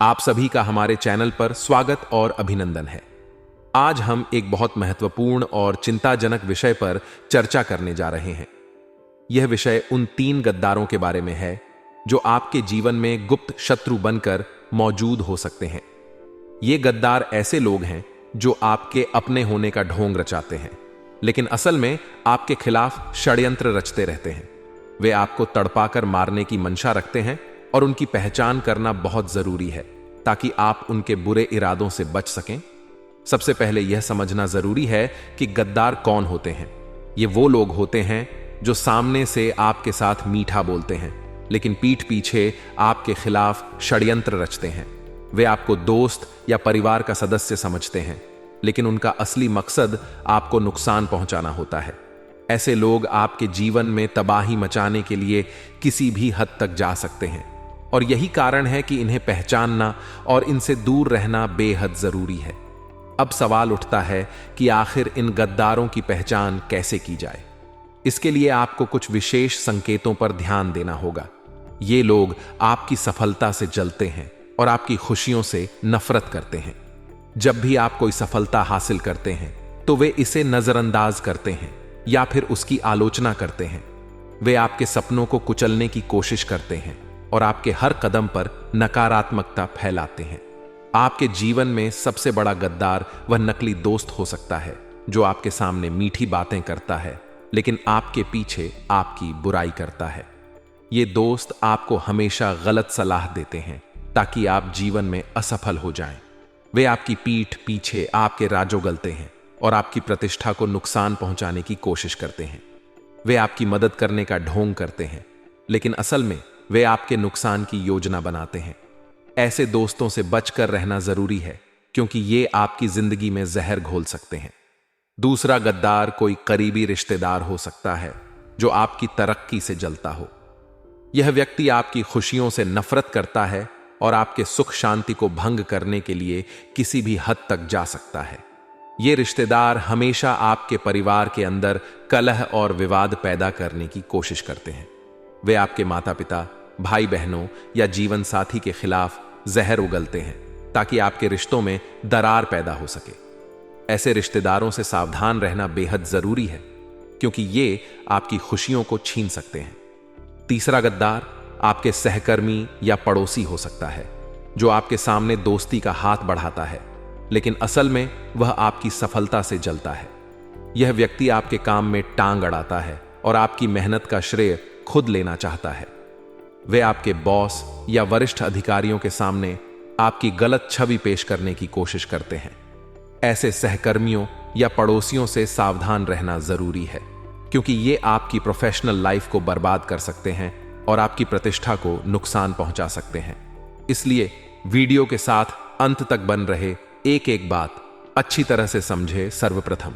आप सभी का हमारे चैनल पर स्वागत और अभिनंदन है। आज हम एक बहुत महत्वपूर्ण और चिंताजनक विषय पर चर्चा करने जा रहे हैं। यह विषय उन 3 गद्दारों के बारे में है जो आपके जीवन में गुप्त शत्रु बनकर मौजूद हो सकते हैं। ये गद्दार ऐसे लोग हैं जो आपके अपने होने का ढोंग रचाते हैं, लेकिन असल में आपके खिलाफ षड्यंत्र रचते रहते हैं। वे आपको तड़पाकर मारने की मंशा रखते हैं और उनकी पहचान करना बहुत जरूरी है ताकि आप उनके बुरे इरादों से बच सकें। सबसे पहले यह समझना जरूरी है कि गद्दार कौन होते हैं। ये वो लोग होते हैं जो सामने से आपके साथ मीठा बोलते हैं, लेकिन पीठ पीछे आपके खिलाफ षड्यंत्र रचते हैं। वे आपको दोस्त या परिवार का सदस्य समझते हैं, लेकिन उनका असली मकसद आपको नुकसान पहुंचाना होता है। ऐसे लोग आपके जीवन में तबाही मचाने के लिए किसी भी हद तक जा सकते हैं, और यही कारण है कि इन्हें पहचानना और इनसे दूर रहना बेहद जरूरी है। अब सवाल उठता है कि आखिर इन गद्दारों की पहचान कैसे की जाए। इसके लिए आपको कुछ विशेष संकेतों पर ध्यान देना होगा। ये लोग आपकी सफलता से जलते हैं और आपकी खुशियों से नफरत करते हैं। जब भी आप कोई सफलता हासिल करते हैं तो वे इसे नजरअंदाज करते हैं या फिर उसकी आलोचना करते हैं। वे आपके सपनों को कुचलने की कोशिश करते हैं और आपके हर कदम पर नकारात्मकता फैलाते हैं। आपके जीवन में सबसे बड़ा गद्दार वह नकली दोस्त हो सकता है जो आपके सामने मीठी बातें करता है, लेकिन आपके पीछे आपकी बुराई करता है। ये दोस्त आपको हमेशा गलत सलाह देते हैं ताकि आप जीवन में असफल हो जाएं। वे आपकी पीठ पीछे आपके राज उगलते हैं और आपकी प्रतिष्ठा को नुकसान पहुंचाने की कोशिश करते हैं। वे आपकी मदद करने का ढोंग करते हैं, लेकिन असल में वे आपके नुकसान की योजना बनाते हैं। ऐसे दोस्तों से बचकर रहना जरूरी है, क्योंकि ये आपकी जिंदगी में जहर घोल सकते हैं। दूसरा गद्दार कोई करीबी रिश्तेदार हो सकता है जो आपकी तरक्की से जलता हो। यह व्यक्ति आपकी खुशियों से नफरत करता है और आपके सुख शांति को भंग करने के लिए किसी भी हद तक जा सकता है। ये रिश्तेदार हमेशा आपके परिवार के अंदर कलह और विवाद पैदा करने की कोशिश करते हैं। वे आपके माता पिता, भाई बहनों या जीवन साथी के खिलाफ जहर उगलते हैं ताकि आपके रिश्तों में दरार पैदा हो सके। ऐसे रिश्तेदारों से सावधान रहना बेहद जरूरी है, क्योंकि ये आपकी खुशियों को छीन सकते हैं। तीसरा गद्दार आपके सहकर्मी या पड़ोसी हो सकता है जो आपके सामने दोस्ती का हाथ बढ़ाता है, लेकिन असल में वह आपकी सफलता से जलता है। यह व्यक्ति आपके काम में टांग अड़ाता है और आपकी मेहनत का श्रेय खुद लेना चाहता है। वे आपके बॉस या वरिष्ठ अधिकारियों के सामने आपकी गलत छवि पेश करने की कोशिश करते हैं। ऐसे सहकर्मियों या पड़ोसियों से सावधान रहना जरूरी है, क्योंकि ये आपकी प्रोफेशनल लाइफ को बर्बाद कर सकते हैं और आपकी प्रतिष्ठा को नुकसान पहुंचा सकते हैं। इसलिए वीडियो के साथ अंत तक बन रहे एक एक बात अच्छी तरह से समझे। सर्वप्रथम,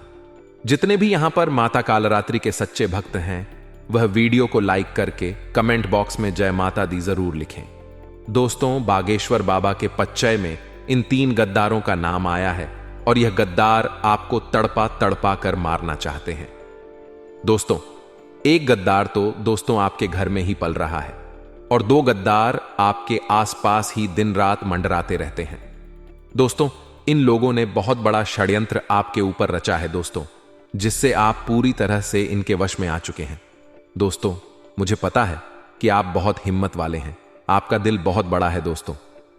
जितने भी यहां पर माता कालरात्रि के सच्चे भक्त हैं, वह वीडियो को लाइक करके कमेंट बॉक्स में जय माता दी जरूर लिखें। दोस्तों, बागेश्वर बाबा के पच्चय में इन 3 गद्दारों का नाम आया है और यह गद्दार आपको तड़पा तड़पा कर मारना चाहते हैं। दोस्तों, एक गद्दार तो दोस्तों आपके घर में ही पल रहा है और 2 गद्दार आपके आसपास ही दिन रात मंडराते रहते हैं। दोस्तों, इन लोगों ने बहुत बड़ा षड्यंत्र आपके ऊपर रचा है दोस्तों, जिससे आप पूरी तरह से इनके वश में आ चुके हैं। दोस्तों, मुझे पता है कि आप बहुत हिम्मत वाले हैं, आपका दिल बहुत बड़ा है दोस्तों,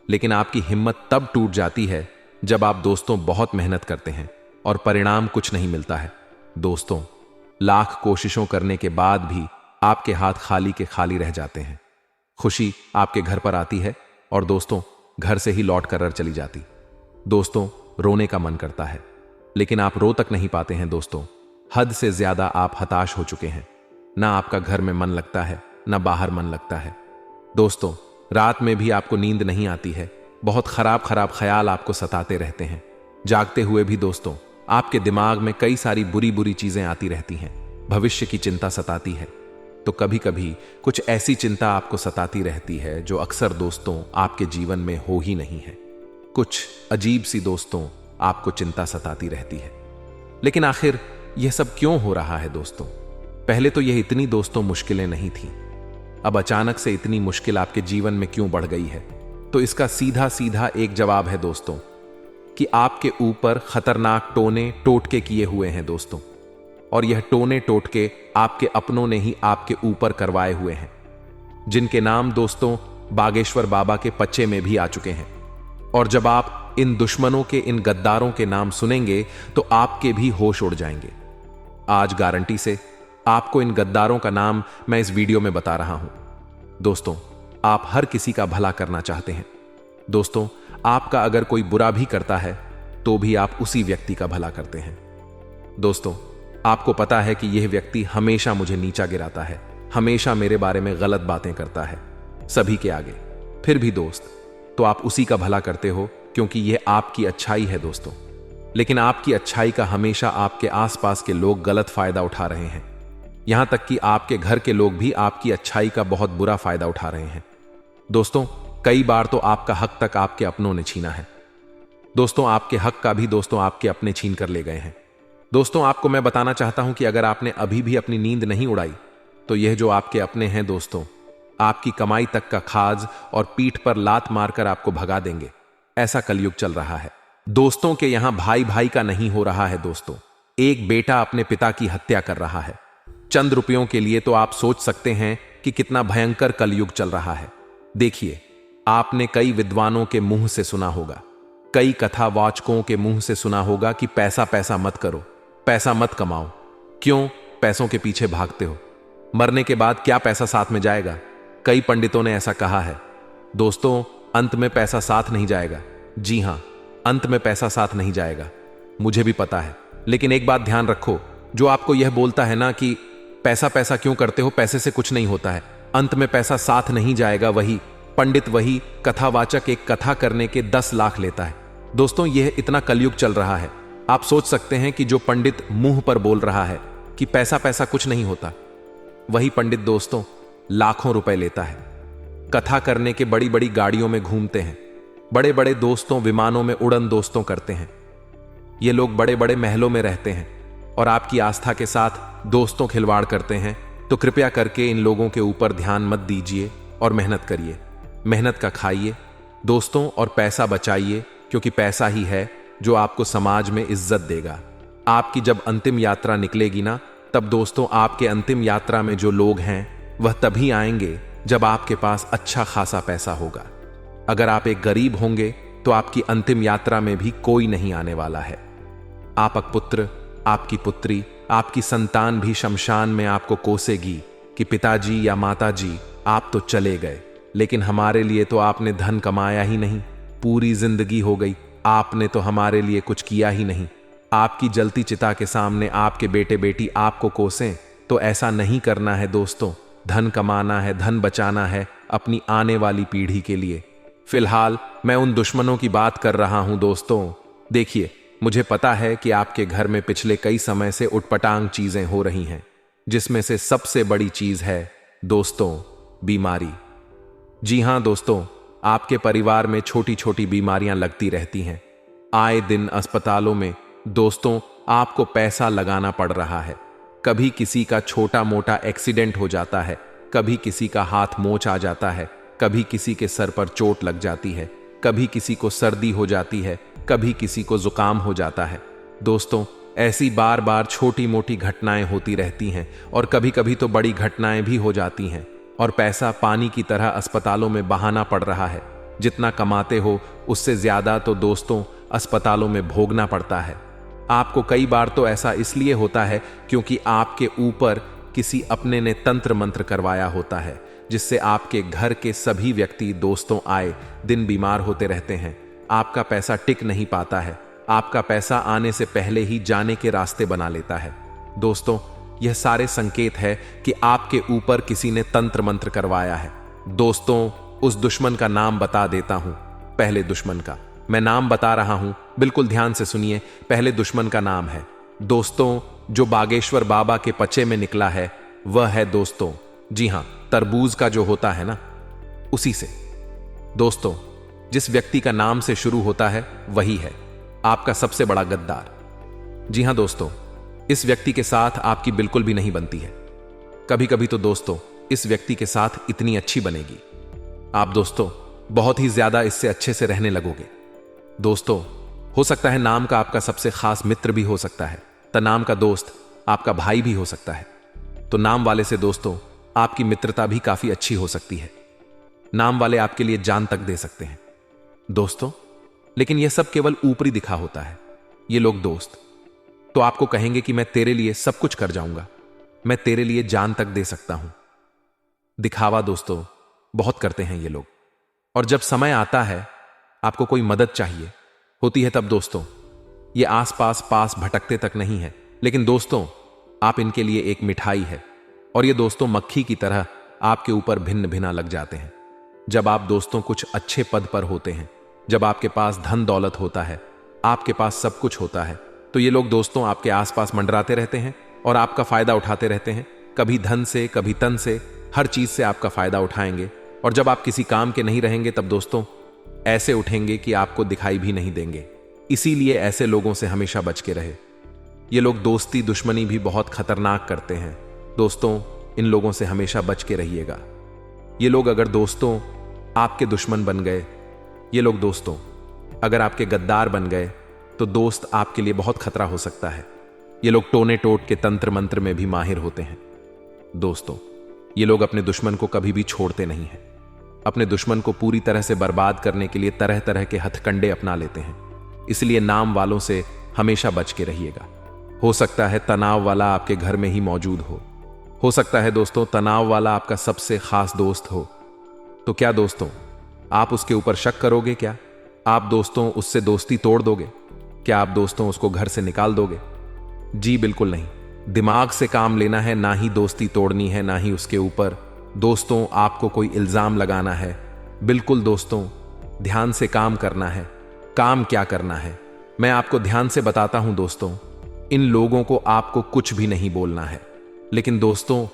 लेकिन आपकी हिम्मत तब टूट जाती है जब आप दोस्तों बहुत मेहनत करते हैं और परिणाम कुछ नहीं मिलता है। दोस्तों, लाख कोशिशों करने के बाद भी आपके हाथ खाली के खाली रह जाते हैं। खुशी आपके घर पर आती है और दोस्तों घर से ही लौट कर चली जाती। दोस्तों, रोने का मन करता है, लेकिन आप रो तक नहीं पाते हैं दोस्तों। हद से ज्यादा आप हताश हो चुके हैं। ना आपका घर में मन लगता है, ना बाहर मन लगता है। दोस्तों, रात में भी आपको नींद नहीं आती है। बहुत खराब खराब ख्याल आपको सताते रहते हैं। जागते हुए भी दोस्तों आपके दिमाग में कई सारी बुरी बुरी चीजें आती रहती हैं। भविष्य की चिंता सताती है। तो कभी कभी कुछ ऐसी चिंता आपको सताती रहती है जो अक्सर दोस्तों आपके जीवन में हो ही नहीं है। कुछ अजीब सी दोस्तों आपको चिंता सताती रहती है। लेकिन आखिर यह सब क्यों हो रहा है दोस्तों? पहले तो यह इतनी दोस्तों मुश्किलें नहीं थी, अब अचानक से इतनी मुश्किल आपके जीवन में क्यों बढ़ गई है? तो इसका सीधा सीधा एक जवाब है दोस्तों, कि आपके ऊपर खतरनाक टोने टोटके किए हुए हैं दोस्तों। और यह टोने टोटके आपके अपनों ने ही आपके ऊपर करवाए हुए हैं, जिनके नाम दोस्तों बागेश्वर बाबा के पच्चे में भी आ चुके हैं। और जब आप इन दुश्मनों के, इन गद्दारों के नाम सुनेंगे तो आपके भी होश उड़ जाएंगे। आज गारंटी से आपको इन गद्दारों का नाम मैं इस वीडियो में बता रहा हूं। दोस्तों, आप हर किसी का भला करना चाहते हैं। दोस्तों, आपका अगर कोई बुरा भी करता है तो भी आप उसी व्यक्ति का भला करते हैं। दोस्तों, आपको पता है कि यह व्यक्ति हमेशा मुझे नीचा गिराता है, हमेशा मेरे बारे में गलत बातें करता है सभी के आगे। फिर भी दोस्त, तो आप उसी का भला करते हो क्योंकि यह आपकी अच्छाई है दोस्तों। लेकिन आपकी अच्छाई का हमेशा आपके आसपास के लोग गलत फायदा उठा रहे हैं। यहां तक कि आपके घर के लोग भी आपकी अच्छाई का बहुत बुरा फायदा उठा रहे हैं। दोस्तों, कई बार तो आपका हक तक आपके अपनों ने छीना है। दोस्तों, आपके हक का भी दोस्तों आपके अपने छीन कर ले गए हैं। दोस्तों, आपको मैं बताना चाहता हूं कि अगर आपने अभी भी अपनी नींद नहीं उड़ाई तो यह जो आपके अपने हैं दोस्तों, आपकी कमाई तक का खाज और पीठ पर लात मारकर आपको भगा देंगे। ऐसा कलयुग चल रहा है दोस्तों के यहां भाई भाई का नहीं हो रहा है दोस्तों। एक बेटा अपने पिता की हत्या कर रहा है चंद रुपयों के लिए। तो आप सोच सकते हैं कि कितना भयंकर कलयुग चल रहा है। देखिए, आपने कई विद्वानों के मुंह से सुना होगा, कई कथावाचकों के मुंह से सुना होगा कि पैसा पैसा मत करो, पैसा मत कमाओ। क्यों पैसों के पीछे भागते हो? मरने के बाद क्या पैसा साथ में जाएगा? कई पंडितों ने ऐसा कहा है। दोस्तों, अंत में पैसा साथ नहीं जाएगा। जी हां, अंत में पैसा साथ नहीं जाएगा, मुझे भी पता है। लेकिन एक बात ध्यान रखो, जो आपको यह बोलता है ना कि पैसा पैसा क्यों करते हो, पैसे से कुछ नहीं होता है, अंत में पैसा साथ नहीं जाएगा, वही पंडित, वही कथावाचक एक कथा करने के 10 लाख लेता है। दोस्तों, यह इतना कलयुग चल रहा है। आप सोच सकते हैं कि जो पंडित मुंह पर बोल रहा है कि पैसा पैसा कुछ नहीं होता, वही पंडित दोस्तों लाखों रुपए लेता है। कथा करने के बड़ी बड़ी गाड़ियों में घूमते हैं, बड़े बड़े दोस्तों विमानों में उड़न दोस्तों करते हैं। ये लोग बड़े बड़े महलों में रहते हैं और आपकी आस्था के साथ दोस्तों खिलवाड़ करते हैं। तो कृपया करके इन लोगों के ऊपर ध्यान मत दीजिए और मेहनत करिए, मेहनत का खाइए दोस्तों और पैसा बचाइए, क्योंकि पैसा ही है जो आपको समाज में इज्जत देगा। आपकी जब अंतिम यात्रा निकलेगी ना, तब दोस्तों आपके अंतिम यात्रा में जो लोग हैं वह तभी आएंगे जब आपके पास अच्छा खासा पैसा होगा। अगर आप एक गरीब होंगे तो आपकी अंतिम यात्रा में भी कोई नहीं आने वाला है। आपका पुत्र, आपकी पुत्री, आपकी संतान भी शमशान में आपको कोसेगी कि पिताजी या माताजी आप तो चले गए, लेकिन हमारे लिए तो आपने धन कमाया ही नहीं, पूरी जिंदगी हो गई, आपने तो हमारे लिए कुछ किया ही नहीं। आपकी जलती चिता के सामने आपके बेटे बेटी आपको कोसें, तो ऐसा नहीं करना है दोस्तों। धन कमाना है, धन बचाना है अपनी आने वाली पीढ़ी के लिए। फिलहाल मैं उन दुश्मनों की बात कर रहा हूं दोस्तों। देखिए, मुझे पता है कि आपके घर में पिछले कई समय से उटपटांग चीजें हो रही हैं, जिसमें से सबसे बड़ी चीज है दोस्तों बीमारी। जी हां दोस्तों, आपके परिवार में छोटी छोटी बीमारियां लगती रहती हैं। आए दिन अस्पतालों में दोस्तों आपको पैसा लगाना पड़ रहा है। कभी किसी का छोटा मोटा एक्सीडेंट हो जाता है, कभी किसी का हाथ मोच आ जाता है, कभी किसी के सर पर चोट लग जाती है, कभी किसी को सर्दी हो जाती है, कभी किसी को जुकाम हो जाता है। दोस्तों, ऐसी बार बार छोटी मोटी घटनाएं होती रहती हैं और कभी कभी तो बड़ी घटनाएं भी हो जाती हैं, और पैसा पानी की तरह अस्पतालों में बहाना पड़ रहा है। जितना कमाते हो उससे ज्यादा तो दोस्तों अस्पतालों में भोगना पड़ता है। आपको कई बार तो ऐसा इसलिए होता है क्योंकि आपके ऊपर किसी अपने ने तंत्र मंत्र करवाया होता है, जिससे आपके घर के सभी व्यक्ति दोस्तों आए दिन बीमार होते रहते हैं। आपका पैसा टिक नहीं पाता है, आपका पैसा आने से पहले ही जाने के रास्ते बना लेता है। दोस्तों, यह सारे संकेत है कि आपके ऊपर किसी ने तंत्र मंत्र करवाया है। दोस्तों, उस दुश्मन का नाम बता देता हूं। पहले दुश्मन का मैं नाम बता रहा हूं, बिल्कुल ध्यान से सुनिए। पहले दुश्मन का नाम है दोस्तों जो बागेश्वर बाबा के पचे में निकला है, वह है दोस्तों, जी हां, तरबूज का जो होता है ना, उसी से। दोस्तों, जिस व्यक्ति का नाम से शुरू होता है वही है आपका सबसे बड़ा गद्दार। जी हां दोस्तों, इस व्यक्ति के साथ आपकी बिल्कुल भी नहीं बनती है। कभी कभी तो दोस्तों इस व्यक्ति के साथ इतनी अच्छी बनेगी। आप दोस्तों बहुत ही ज्यादा इससे अच्छे से रहने लगोगे। दोस्तों, हो सकता है नाम का आपका सबसे खास मित्र भी हो सकता है, तो नाम का दोस्त आपका भाई भी हो सकता है। तो नाम वाले से दोस्तों आपकी मित्रता भी काफी अच्छी हो सकती है। नाम वाले आपके लिए जान तक दे सकते हैं दोस्तों। लेकिन यह सब केवल ऊपरी दिखा होता है। ये लोग दोस्त तो आपको कहेंगे कि मैं तेरे लिए सब कुछ कर जाऊंगा, मैं तेरे लिए जान तक दे सकता हूं। दिखावा दोस्तों बहुत करते हैं ये लोग। और जब समय आता है, आपको कोई मदद चाहिए होती है, तब दोस्तों ये आसपास पास भटकते तक नहीं है, लेकिन दोस्तों आप इनके लिए एक मिठाई है। और ये दोस्तों मक्खी की तरह आपके ऊपर भिन्न भिना लग जाते हैं। जब आप दोस्तों कुछ अच्छे पद पर होते हैं, जब आपके पास धन दौलत होता है, आपके पास सब कुछ होता है, तो ये लोग दोस्तों आपके आसपास मंडराते रहते हैं और आपका फायदा उठाते रहते हैं। कभी धन से, कभी तन से, हर चीज से आपका फायदा उठाएंगे। और जब आप किसी काम के नहीं रहेंगे, तब दोस्तों ऐसे उठेंगे कि आपको दिखाई भी नहीं देंगे। इसीलिए ऐसे लोगों से हमेशा बच के रहे। ये लोग दोस्ती दुश्मनी भी बहुत खतरनाक करते हैं दोस्तों। इन लोगों से हमेशा बच के रहिएगा। ये लोग अगर दोस्तों आपके दुश्मन बन गए, ये लोग दोस्तों अगर आपके गद्दार बन गए, तो दोस्त आपके लिए बहुत खतरा हो सकता है। ये लोग टोने टोट के तंत्र मंत्र में भी माहिर होते हैं दोस्तों। ये लोग अपने दुश्मन को कभी भी छोड़ते नहीं हैं। अपने दुश्मन को पूरी तरह से बर्बाद करने के लिए तरह तरह के हथकंडे अपना लेते हैं। इसलिए नाम वालों से हमेशा बच के रहिएगा। हो सकता है तनाव वाला आपके घर में ही मौजूद हो सकता है दोस्तों तनाव वाला आपका सबसे खास दोस्त हो। तो क्या दोस्तों आप उसके ऊपर शक करोगे? क्या आप दोस्तों उससे दोस्ती तोड़ दोगे? क्या आप दोस्तों उसको घर से निकाल दोगे? जी बिल्कुल नहीं। दिमाग से काम लेना है, ना ही दोस्ती तोड़नी है, ना ही उसके ऊपर दोस्तों आपको कोई इल्जाम लगाना है। बिल्कुल दोस्तों ध्यान से काम करना है। काम क्या करना है मैं आपको ध्यान से बताता हूं दोस्तों। इन लोगों को आपको कुछ भी नहीं बोलना है, लेकिन दोस्तों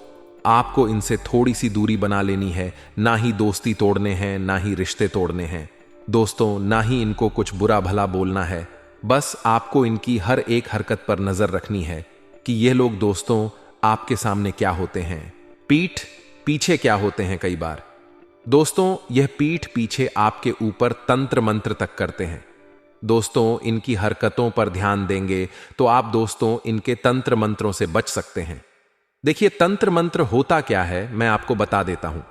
आपको इनसे थोड़ी सी दूरी बना लेनी है। ना ही दोस्ती तोड़ने हैं, ना ही रिश्ते तोड़ने हैं दोस्तों, ना ही इनको कुछ बुरा भला बोलना है। बस आपको इनकी हर एक हरकत पर नजर रखनी है कि ये लोग दोस्तों आपके सामने क्या होते हैं, पीठ पीछे क्या होते हैं। कई बार दोस्तों यह पीठ पीछे आपके ऊपर तंत्र मंत्र तक करते हैं दोस्तों। इनकी हरकतों पर ध्यान देंगे तो आप दोस्तों इनके तंत्र मंत्रों से बच सकते हैं। देखिए तंत्र मंत्र होता क्या है मैं आपको बता देता हूं।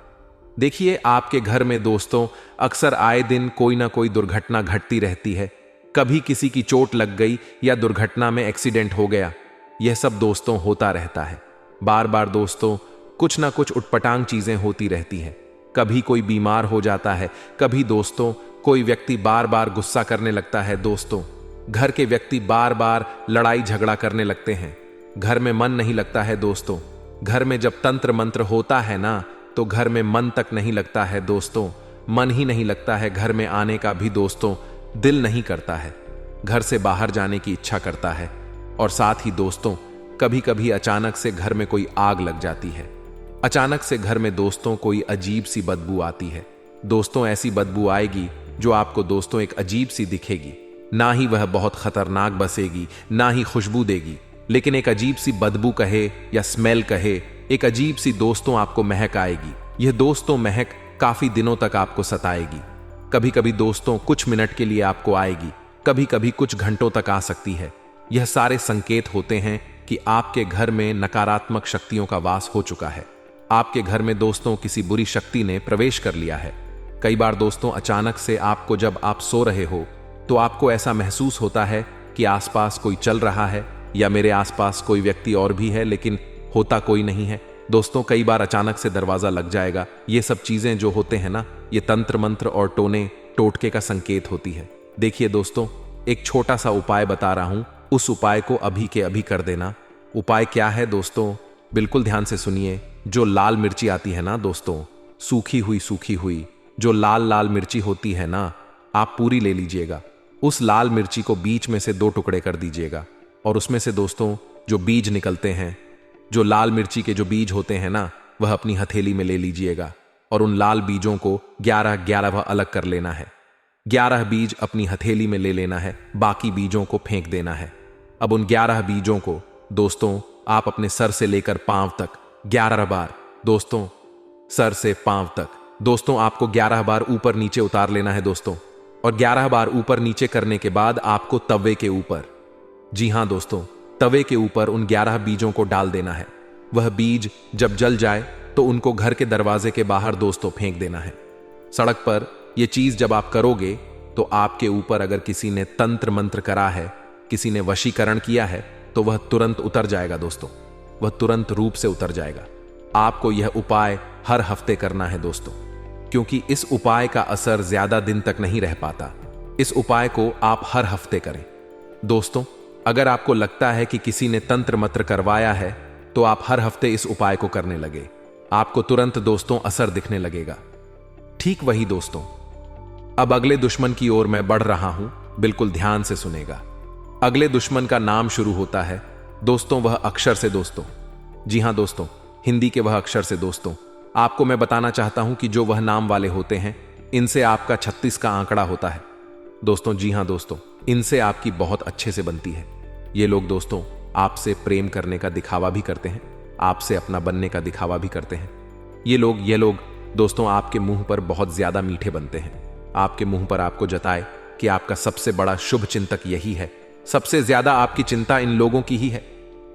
देखिए आपके घर में दोस्तों अक्सर आए दिन कोई ना कोई दुर्घटना घटती रहती है। कभी किसी की चोट लग गई या दुर्घटना में एक्सीडेंट हो गया, यह सब दोस्तों होता रहता है। बार बार दोस्तों कुछ ना कुछ उटपटांग चीजें होती रहती हैं। कभी कोई बीमार हो जाता है, कभी दोस्तों कोई व्यक्ति बार बार गुस्सा करने लगता है दोस्तों। घर के व्यक्ति बार बार लड़ाई झगड़ा करने लगते हैं। घर में मन नहीं लगता है दोस्तों। घर में जब तंत्र मंत्र होता है ना, तो घर में मन तक नहीं लगता है दोस्तों। मन ही नहीं लगता है, घर में आने का भी दोस्तों दिल नहीं करता है। घर से बाहर जाने की इच्छा करता है। और साथ ही दोस्तों कभी कभी अचानक से घर में कोई आग लग जाती है। अचानक से घर में दोस्तों कोई अजीब सी बदबू आती है दोस्तों। ऐसी बदबू आएगी जो आपको दोस्तों एक अजीब सी दिखेगी। ना ही वह बहुत खतरनाक बसेगी, ना ही खुशबू देगी, लेकिन एक अजीब सी बदबू कहे या स्मेल कहे, एक अजीब सी दोस्तों आपको महक आएगी। यह दोस्तों महक काफी दिनों तक आपको सताएगी। कभी कभी दोस्तों कुछ मिनट के लिए आपको आएगी, कभी कभी कुछ घंटों तक आ सकती है। यह सारे संकेत होते हैं कि आपके घर में नकारात्मक शक्तियों का वास हो चुका है। आपके घर में दोस्तों किसी बुरी शक्ति ने प्रवेश कर लिया है। कई बार दोस्तों अचानक से आपको जब आप सो रहे हो तो आपको ऐसा महसूस होता है कि आसपास कोई चल रहा है या मेरे आसपास कोई व्यक्ति और भी है, लेकिन होता कोई नहीं है दोस्तों। कई बार अचानक से दरवाजा लग जाएगा। ये सब चीजें जो होते हैं ना, ये तंत्र मंत्र और टोने टोटके का संकेत होती है। देखिए दोस्तों एक छोटा सा उपाय बता रहा हूं, उस उपाय को अभी के अभी कर देना। उपाय क्या है दोस्तों, बिल्कुल ध्यान से सुनिए। जो लाल मिर्ची आती है ना दोस्तों, सूखी हुई जो लाल लाल मिर्ची होती है ना, आप पूरी ले लीजिएगा। उस लाल मिर्ची को बीच में से 2 टुकड़े कर दीजिएगा और उसमें से दोस्तों जो बीज निकलते हैं, जो लाल मिर्ची के जो बीज होते हैं ना, वह अपनी हथेली में ले लीजिएगा और उन लाल बीजों को 11 अलग कर लेना है। 11 बीज अपनी हथेली में ले लेना है, बाकी बीजों को फेंक देना है। अब उन 11 बीजों को दोस्तों आप अपने सर से लेकर पांव तक 11 बार दोस्तों सर से पांव तक दोस्तों आपको 11 बार ऊपर नीचे उतार लेना है दोस्तों, और 11 बार ऊपर नीचे करने के बाद आपको तवे के ऊपर, जी हां दोस्तों, तवे के ऊपर उन 11 बीजों को डाल देना है। वह बीज जब जल जाए तो उनको घर के दरवाजे के बाहर दोस्तों फेंक देना है। सड़क पर यह चीज जब आप करोगे तो आपके ऊपर अगर किसी ने तंत्र मंत्र करा है, किसी ने वशीकरण किया है, तो वह तुरंत उतर जाएगा दोस्तों, वह तुरंत रूप से उतर जाएगा। आपको यह उपाय हर हफ्ते करना है दोस्तों, क्योंकि इस उपाय का असर ज्यादा दिन तक नहीं रह पाता। इस उपाय को आप हर हफ्ते करें दोस्तों। अगर आपको लगता है कि किसी ने तंत्र मंत्र करवाया है तो आप हर हफ्ते इस उपाय को करने लगे, आपको तुरंत दोस्तों असर दिखने लगेगा। ठीक वही दोस्तों, अब अगले दुश्मन की ओर मैं बढ़ रहा हूं, बिल्कुल ध्यान से सुनेगा। अगले दुश्मन का नाम शुरू होता है दोस्तों वह अक्षर से दोस्तों, जी हां दोस्तों, हिंदी के वह अक्षर से दोस्तों। आपको मैं बताना चाहता हूं कि जो वह नाम वाले होते हैं, इनसे आपका 36 का आंकड़ा होता है दोस्तों। जी हां दोस्तों, इनसे आपकी बहुत अच्छे से बनती है। ये लोग दोस्तों आपसे प्रेम करने का दिखावा भी करते हैं, आपसे अपना बनने का दिखावा भी करते हैं। ये लोग दोस्तों आपके मुंह पर बहुत ज्यादा मीठे बनते हैं। आपके मुंह पर आपको जताए कि आपका सबसे बड़ा शुभ चिंतक यही है, सबसे ज्यादा आपकी चिंता इन लोगों की ही है,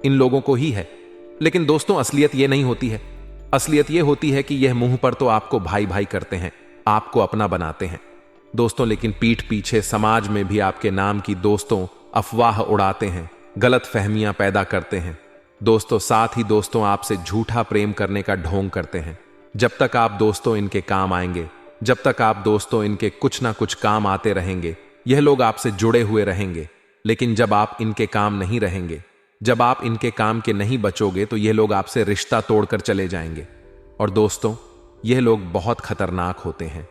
इन लोगों को ही है। लेकिन दोस्तों असलियत यह नहीं होती है। असलियत यह होती है कि यह मुंह पर तो आपको भाई भाई करते हैं, आपको अपना बनाते हैं दोस्तों, लेकिन पीठ पीछे समाज में भी आपके नाम की दोस्तों अफवाह उड़ाते हैं, गलत फहमियां पैदा करते हैं दोस्तों। साथ ही दोस्तों आपसे झूठा प्रेम करने का ढोंग करते हैं। जब तक आप दोस्तों इनके काम आएंगे, जब तक आप दोस्तों इनके कुछ ना कुछ काम आते रहेंगे, यह लोग आपसे जुड़े हुए रहेंगे। लेकिन जब आप इनके काम नहीं रहेंगे, जब आप इनके काम के नहीं बचोगे, तो यह लोग आपसे रिश्ता तोड़कर चले जाएंगे। और दोस्तों यह लोग बहुत खतरनाक होते हैं।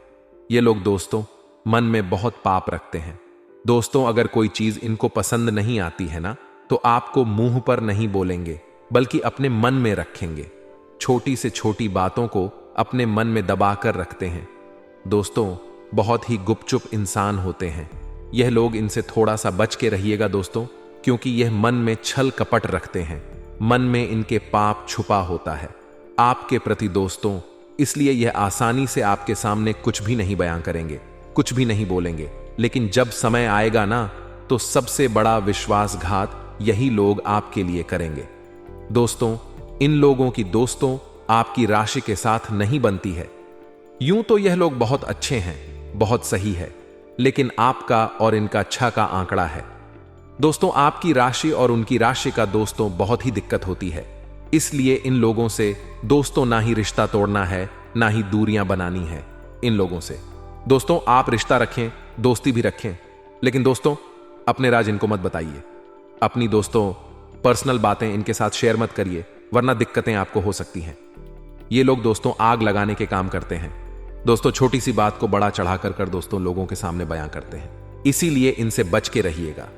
ये लोग दोस्तों मन में बहुत पाप रखते हैं दोस्तों। अगर कोई चीज इनको पसंद नहीं आती है ना, तो आपको मुंह पर नहीं बोलेंगे, बल्कि अपने मन में रखेंगे। छोटी से छोटी बातों को अपने मन में दबा कर रखते हैं दोस्तों। बहुत ही गुपचुप इंसान होते हैं यह लोग, इनसे थोड़ा सा बच के रहिएगा दोस्तों, क्योंकि यह मन में छल कपट रखते हैं, मन में इनके पाप छुपा होता है आपके प्रति दोस्तों। इसलिए यह आसानी से आपके सामने कुछ भी नहीं बयां करेंगे, कुछ भी नहीं बोलेंगे। लेकिन जब समय आएगा ना, तो सबसे बड़ा विश्वासघात यही लोग आपके लिए करेंगे दोस्तों। इन लोगों की दोस्तों आपकी राशि के साथ नहीं बनती है। यूं तो यह लोग बहुत अच्छे हैं, बहुत सही है, लेकिन आपका और इनका 6 का आंकड़ा है दोस्तों। आपकी राशि और उनकी राशि का दोस्तों बहुत ही दिक्कत होती है। इसलिए इन लोगों से दोस्तों ना ही रिश्ता तोड़ना है, ना ही दूरियां बनानी है इन लोगों से दोस्तों। आप रिश्ता रखें, दोस्ती भी रखें, लेकिन दोस्तों अपने राज इनको मत बताइए। अपनी दोस्तों पर्सनल बातें इनके साथ शेयर मत करिए, वरना दिक्कतें आपको हो सकती हैं। ये लोग दोस्तों आग लगाने के काम करते हैं दोस्तों। छोटी सी बात को बड़ा चढ़ाकर कर दोस्तों लोगों के सामने बयां करते हैं, इसीलिए इनसे बच के रहिएगा।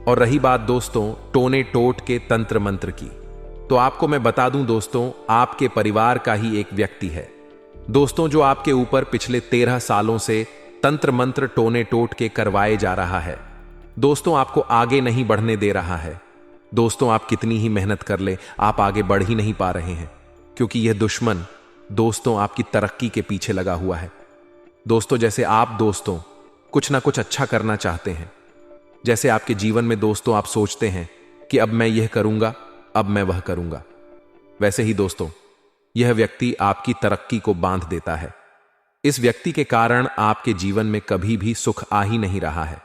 और रही बात दोस्तों टोने टोट के तंत्र मंत्र की, तो आपको मैं बता दूं दोस्तों, आपके परिवार का ही एक व्यक्ति है दोस्तों, जो आपके ऊपर पिछले 13 सालों से तंत्र मंत्र टोने टोट के करवाए जा रहा है दोस्तों। आपको आगे नहीं बढ़ने दे रहा है दोस्तों। आप कितनी ही मेहनत कर ले, आप आगे बढ़ ही नहीं पा रहे हैं, क्योंकि यह दुश्मन दोस्तों आपकी तरक्की के पीछे लगा हुआ है दोस्तों। जैसे आप दोस्तों कुछ ना कुछ अच्छा करना चाहते हैं, जैसे आपके जीवन में दोस्तों आप सोचते हैं कि अब मैं यह करूंगा, अब मैं वह करूंगा, वैसे ही दोस्तों यह व्यक्ति आपकी तरक्की को बांध देता है। इस व्यक्ति के कारण आपके जीवन में कभी भी सुख आ ही नहीं रहा है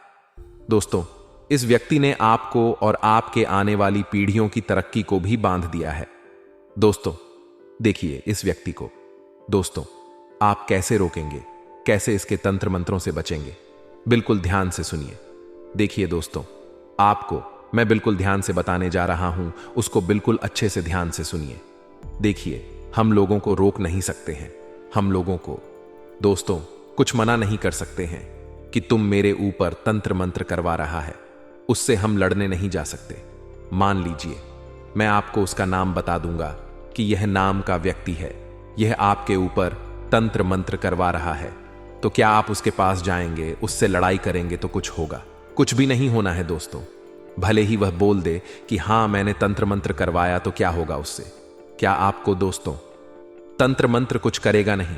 दोस्तों। इस व्यक्ति ने आपको और आपके आने वाली पीढ़ियों की तरक्की को भी बांध दिया है दोस्तों। देखिए इस व्यक्ति को दोस्तों आप कैसे रोकेंगे, कैसे इसके तंत्र मंत्रों से बचेंगे, बिल्कुल ध्यान से सुनिए। देखिए दोस्तों, आपको मैं बिल्कुल ध्यान से बताने जा रहा हूं, उसको बिल्कुल अच्छे से ध्यान से सुनिए। देखिए हम लोगों को रोक नहीं सकते हैं, हम लोगों को दोस्तों कुछ मना नहीं कर सकते हैं कि तुम मेरे ऊपर तंत्र मंत्र करवा रहा है, उससे हम लड़ने नहीं जा सकते। मान लीजिए मैं आपको उसका नाम बता दूंगा कि यह नाम का व्यक्ति है, यह आपके ऊपर तंत्र मंत्र करवा रहा है, तो क्या आप उसके पास जाएंगे, उससे लड़ाई करेंगे तो कुछ होगा? कुछ भी नहीं होना है दोस्तों। भले ही वह बोल दे कि हां मैंने तंत्र मंत्र करवाया, तो क्या होगा उससे? क्या आपको दोस्तों तंत्र मंत्र कुछ करेगा नहीं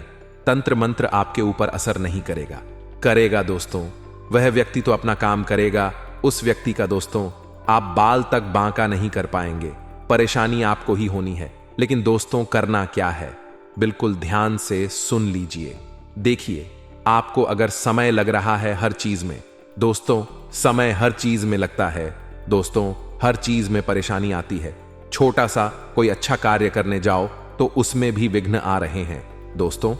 तंत्र मंत्र आपके ऊपर असर नहीं करेगा। करेगा दोस्तों, वह व्यक्ति तो अपना काम करेगा। उस व्यक्ति का दोस्तों आप बाल तक बांका नहीं कर पाएंगे। परेशानी आपको ही होनी है। लेकिन दोस्तों करना क्या है, बिल्कुल ध्यान से सुन लीजिए। देखिए, आपको अगर समय लग रहा है हर चीज में, दोस्तों समय हर चीज में लगता है। दोस्तों हर चीज में परेशानी आती है। छोटा सा कोई अच्छा कार्य करने जाओ तो उसमें भी विघ्न आ रहे हैं। दोस्तों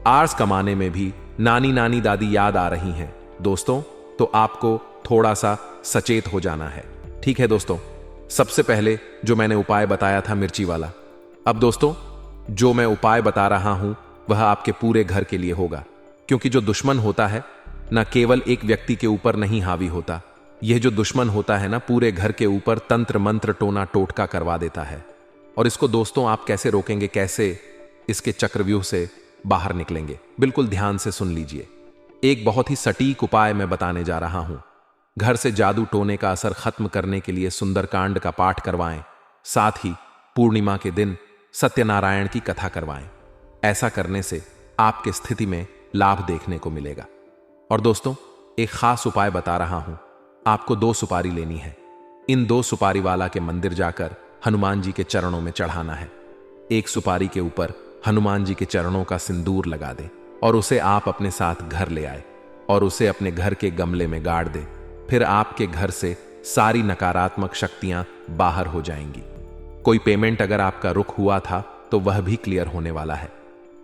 आर्स कमाने में भी नानी नानी दादी याद आ रही हैं। दोस्तों तो आपको थोड़ा सा सचेत हो जाना है। ठीक है दोस्तों, सबसे पहले जो मैंने उपाय बताया था मिर्ची वाला, अब दोस्तों जो मैं उपाय बता रहा हूं वह आपके पूरे घर के लिए होगा। क्योंकि जो दुश्मन होता है न केवल एक व्यक्ति के ऊपर नहीं हावी होता, यह जो दुश्मन होता है ना पूरे घर के ऊपर तंत्र मंत्र टोना टोटका करवा देता है। और इसको दोस्तों आप कैसे रोकेंगे, कैसे इसके चक्रव्यूह से बाहर निकलेंगे, बिल्कुल ध्यान से सुन लीजिए। एक बहुत ही सटीक उपाय मैं बताने जा रहा हूं। घर से जादू टोने का असर खत्म करने के लिए सुंदरकांड का पाठ करवाएं। साथ ही पूर्णिमा के दिन सत्यनारायण की कथा करवाएं। ऐसा करने से आपकी स्थिति में लाभ देखने को मिलेगा। और दोस्तों एक खास उपाय बता रहा हूं, आपको 2 सुपारी लेनी है। इन 2 सुपारी वाला के मंदिर जाकर हनुमान जी के चरणों में चढ़ाना है। एक सुपारी के ऊपर हनुमान जी के चरणों का सिंदूर लगा दें और उसे आप अपने साथ घर ले आए और उसे अपने घर के गमले में गाड़ दें। फिर आपके घर से सारी नकारात्मक शक्तियां बाहर हो जाएंगी। कोई पेमेंट अगर आपका रुक हुआ था तो वह भी क्लियर होने वाला है।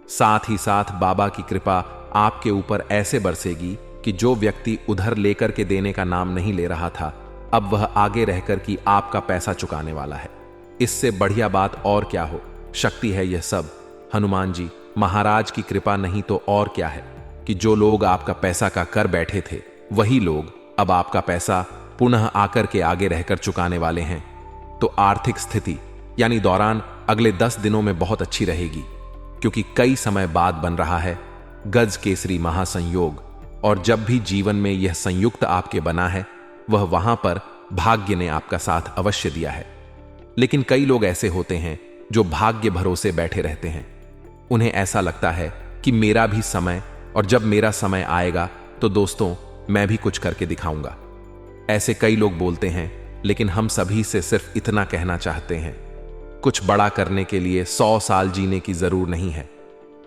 साथ ही साथ बाबा की कृपा आपके ऊपर ऐसे बरसेगी कि जो व्यक्ति उधर लेकर के देने का नाम नहीं ले रहा था, अब वह आगे रहकर कि आपका पैसा चुकाने वाला है। इससे बढ़िया बात और क्या हो। शक्ति है यह सब हनुमान जी महाराज की कृपा, नहीं तो और क्या है कि जो लोग आपका पैसा का कर बैठे थे वही लोग अब आपका पैसा पुनः आकर के आगे रहकर चुकाने वाले हैं। तो आर्थिक स्थिति यानी दौरान अगले 10 दिनों में बहुत अच्छी रहेगी। क्योंकि कई समय बाद बन रहा है गज केसरी महासंयोग, और जब भी जीवन में यह संयुक्त आपके बना है वह वहां पर भाग्य ने आपका साथ अवश्य दिया है। लेकिन कई लोग ऐसे होते हैं जो भाग्य भरोसे बैठे रहते हैं। उन्हें ऐसा लगता है कि मेरा भी समय, और जब मेरा समय आएगा तो दोस्तों मैं भी कुछ करके दिखाऊंगा। ऐसे कई लोग बोलते हैं, लेकिन हम सभी से सिर्फ इतना कहना चाहते हैं, कुछ बड़ा करने के लिए 100 साल जीने की जरूर नहीं है।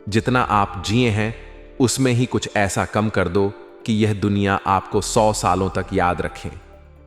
जितना आप जिए हैं उसमें ही कुछ ऐसा कम कर दो कि यह दुनिया आपको 100 सालों तक याद रखें।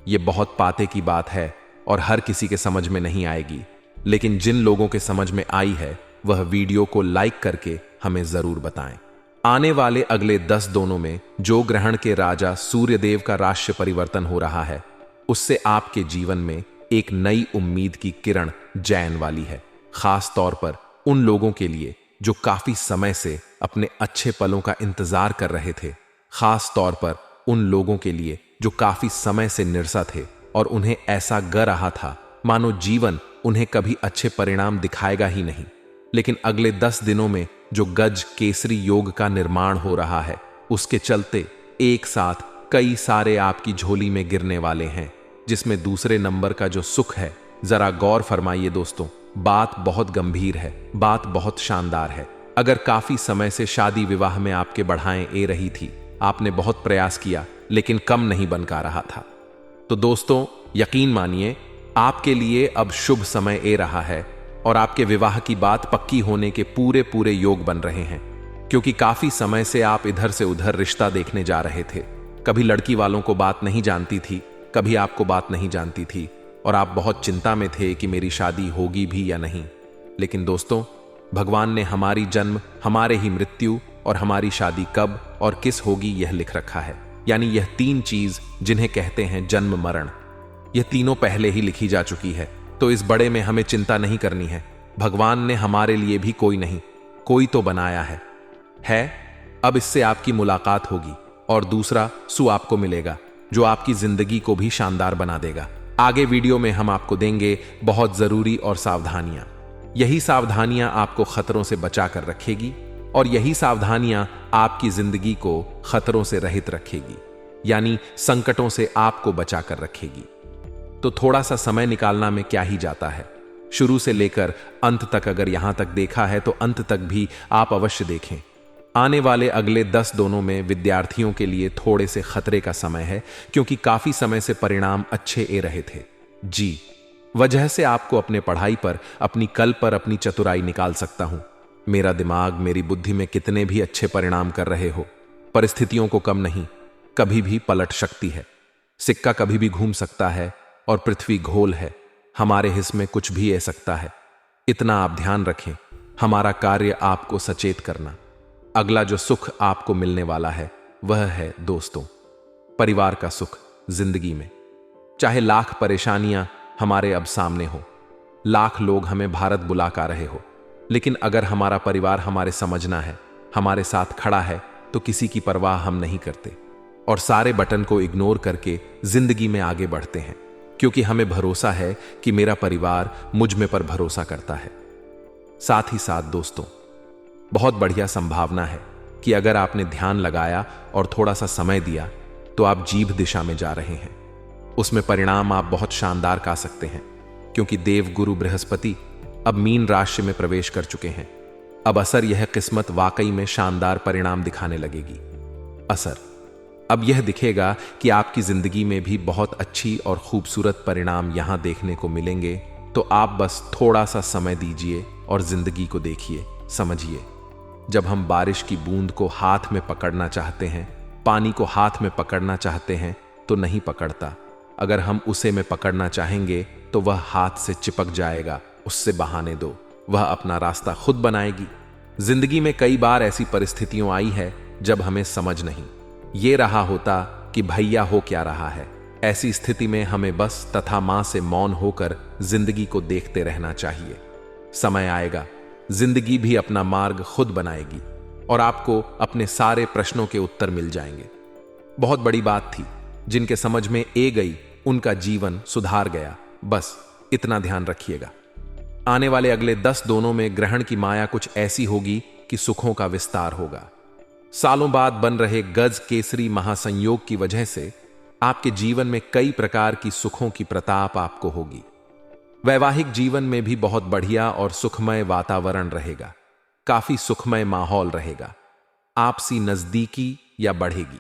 यह बहुत पाते की बात है और हर किसी के समझ में नहीं आएगी, लेकिन जिन लोगों के समझ में आई है वह वीडियो को लाइक करके हमें जरूर बताएं। आने वाले अगले 10 दिनों में जो ग्रहण के राजा सूर्यदेव का राशि परिवर्तन हो रहा है, उससे आपके जीवन में एक नई उम्मीद की किरण जैन वाली है। खास तौर पर उन लोगों के लिए जो काफी समय से अपने अच्छे पलों का इंतजार कर रहे थे। खास तौर पर उन लोगों के लिए जो काफी समय से निरसा थे और उन्हें ऐसा ग रहा था मानो जीवन उन्हें कभी अच्छे परिणाम दिखाएगा ही नहीं। लेकिन अगले 10 दिनों में जो गज केसरी योग का निर्माण हो रहा है, उसके चलते एक साथ कई सारे आपकी झोली में गिरने वाले हैं, जिसमें दूसरे नंबर का जो सुख है। जरा गौर फरमाइए दोस्तों, बात बहुत गंभीर है, बात बहुत शानदार है। अगर काफी समय से शादी विवाह में आपके बढ़ाएं ए रही थी, आपने बहुत प्रयास किया लेकिन कम नहीं बन का रहा था, तो दोस्तों यकीन मानिए आपके लिए अब शुभ समय ए रहा है और आपके विवाह की बात पक्की होने के पूरे पूरे योग बन रहे हैं। क्योंकि काफी समय से आप इधर से उधर रिश्ता देखने जा रहे थे। कभी लड़की वालों को बात नहीं जानती थी, कभी आपको बात नहीं जानती थी और आप बहुत चिंता में थे कि मेरी शादी होगी भी या नहीं। लेकिन दोस्तों भगवान ने हमारी जन्म, हमारे ही मृत्यु और हमारी शादी कब और किस होगी यह लिख रखा है। यानी यह 3 चीज जिन्हें कहते हैं जन्म मरण, यह तीनों पहले ही लिखी जा चुकी है। तो इस बड़े में हमें चिंता नहीं करनी है। भगवान ने हमारे लिए भी कोई नहीं कोई तो बनाया है। अब इससे आपकी मुलाकात होगी और दूसरा सु आपको मिलेगा जो आपकी जिंदगी को भी शानदार बना देगा। आगे वीडियो में हम आपको देंगे बहुत जरूरी और सावधानियां। यही सावधानियां आपको खतरों से बचा कर रखेगी और यही सावधानियां आपकी जिंदगी को खतरों से रहित रखेगी, यानी संकटों से आपको बचा कर रखेगी। तो थोड़ा सा समय निकालना में क्या ही जाता है। शुरू से लेकर अंत तक अगर यहां तक देखा है तो अंत तक भी आप अवश्य देखें। आने वाले अगले 10 दिनों में विद्यार्थियों के लिए थोड़े से खतरे का समय है, क्योंकि काफी समय से परिणाम अच्छे ए रहे थे। जी, वजह से आपको अपने पढ़ाई पर, अपनी कल पर अपनी चतुराई निकाल सकता हूं। मेरा दिमाग, मेरी बुद्धि में कितने भी अच्छे परिणाम कर रहे हो, परिस्थितियों को कम नहीं, कभी भी पलट सकती है। सिक्का कभी भी घूम सकता है और पृथ्वी गोल है, हमारे हिस्से में कुछ भी आ सकता है। इतना आप ध्यान रखें, हमारा कार्य आपको सचेत करना। अगला जो सुख आपको मिलने वाला है वह है दोस्तों, परिवार का सुख जिंदगी में। चाहे लाख परेशानियां हमारे अब सामने हो, लाख लोग हमें भारत बुला रहे हो, लेकिन अगर हमारा परिवार हमारे समझना है, हमारे साथ खड़ा है, तो किसी की परवाह हम नहीं करते और सारे बटन को इग्नोर करके जिंदगी में आगे बढ़ते हैं, क्योंकि हमें भरोसा है कि मेरा परिवार मुझ में पर भरोसा करता है। साथ ही साथ दोस्तों, बहुत बढ़िया संभावना है कि अगर आपने ध्यान लगाया और थोड़ा सा समय दिया तो आप जीभ दिशा में जा रहे हैं। उसमें परिणाम आप बहुत शानदार पा सकते हैं, क्योंकि देव गुरु बृहस्पति अब मीन राशि में प्रवेश कर चुके हैं। अब असर यह किस्मत वाकई में शानदार परिणाम दिखाने लगेगी। असर अब यह दिखेगा कि आपकी जिंदगी में भी बहुत अच्छी और खूबसूरत परिणाम यहां देखने को मिलेंगे। तो आप बस थोड़ा सा समय दीजिए और जिंदगी को देखिए, समझिए। जब हम बारिश की बूंद को हाथ में पकड़ना चाहते हैं, पानी को हाथ में पकड़ना चाहते हैं, तो नहीं पकड़ता। अगर हम उसे में पकड़ना चाहेंगे तो वह हाथ से चिपक जाएगा, उससे बहाने दो, वह अपना रास्ता खुद बनाएगी। जिंदगी में कई बार ऐसी परिस्थितियां आई है जब हमें समझ नहीं ये रहा होता कि भैया हो क्या रहा है। ऐसी स्थिति में हमें बस तथा मां से मौन होकर जिंदगी को देखते रहना चाहिए। समय आएगा, जिंदगी भी अपना मार्ग खुद बनाएगी और आपको अपने सारे प्रश्नों के उत्तर मिल जाएंगे। बहुत बड़ी बात थी, जिनके समझ में ए गई उनका जीवन सुधार गया। बस इतना ध्यान रखिएगा। आने वाले अगले 10 दिनों में ग्रहण की माया कुछ ऐसी होगी कि सुखों का विस्तार होगा। सालों बाद बन रहे गज केसरी महासंयोग की वजह से आपके जीवन में कई प्रकार की सुखों की प्रताप आपको होगी। वैवाहिक जीवन में भी बहुत बढ़िया और सुखमय वातावरण रहेगा, काफी सुखमय माहौल रहेगा। आपसी नजदीकी या बढ़ेगी।